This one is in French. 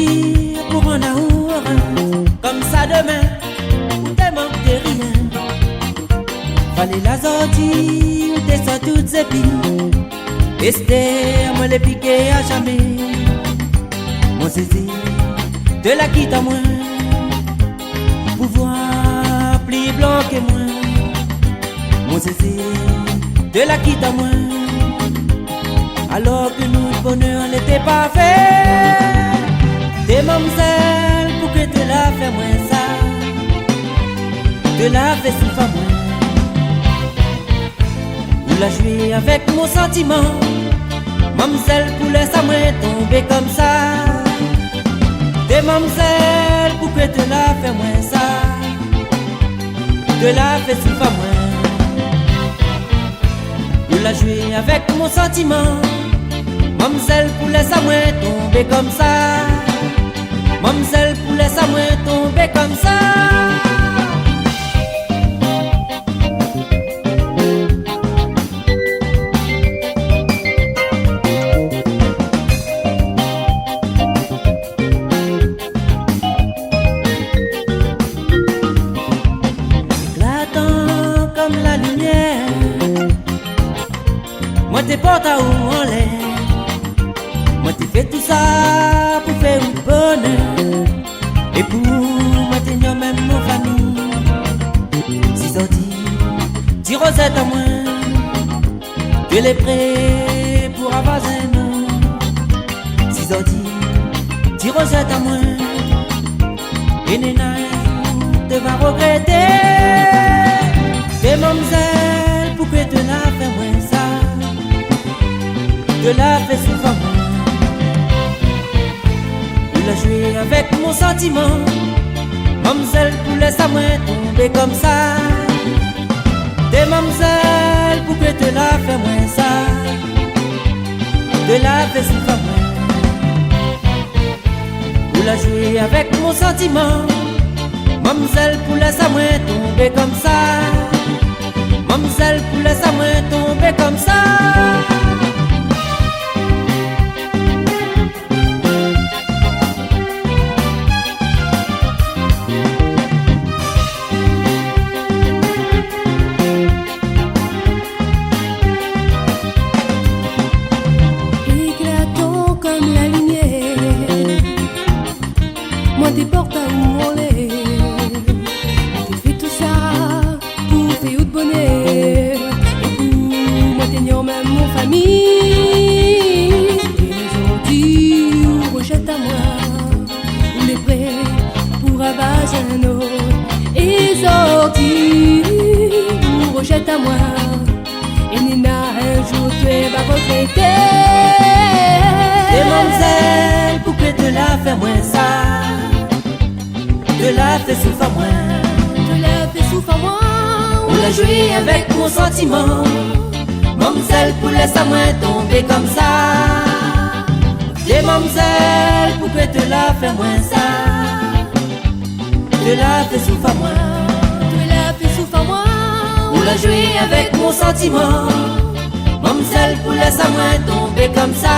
sortir pour un amour comme ça demain, ou te manque de rien. Fallait la sortie, ou te sort toutes ces filles. Esther, moi les piquer à jamais. Mon Cécile, de la quitte à moi. Pouvoir plus blanc que moi. Mon Cécile, de la quitte à moi. Alors que nous, le bonheur n'était pas fait. Des mamzelles pour que te la fait moins ça. Te la fait souffrir moins. Ou la jouer avec mon sentiment. Mamzelle pour laisser moi tomber comme ça. Des mamzelles pour que te la fait moins ça. Te la fait souffrir moins. Ou la jouer avec mon sentiment. Mamzelle pour laisser moi tomber comme ça. Mamzelle pour laisser moi tomber comme ça. Éclatant comme la lumière, moi t'es porte à où en l'air. Moi t'ai fait tout ça pour faire un bonheur. Et pour moi t'es même mon famille. Si sorti, dis Rosette à moi. Que les prêts pour avoir un an. Si sorti, dis Rosette à moi. Et Néna te va regretter. Des mamzelles pour que te la fait moins ça. Te la fait souffrir moins. La jouer avec mon sentiment. Mamzelle pour laisser moi tomber comme ça. Des mamzelles pour que te la fait moins ça. De la fait souffrir moins. Pour la jouer avec mon sentiment. Mamzelle pour laisser moi tomber comme ça. Mamzelle pour laisser moi tomber comme ça. Moi t'es porte à où on l'est. T'es fait tout ça pour faire de bonheur. Et pour moi t'es même mon famille. Et aujourd'hui ou rejette à moi. On est prêt pour abattre un autre. Et sorti ou rejette à moi. Et Nina un jour tu vas regretter. Des mamzelles pour que te la fait moins ça. De la fait souffrir moins. De la fait souffrir moins. On la joué avec mon sentiment. Mamzelle pour laisser moi tomber comme ça. Des mamzelles pour que te la fait moins ça. De la fait souffrir moins. De la fait souffrir moins. On la joué avec mon sentiment. Mamzelle pour laisser moi tomber comme ça.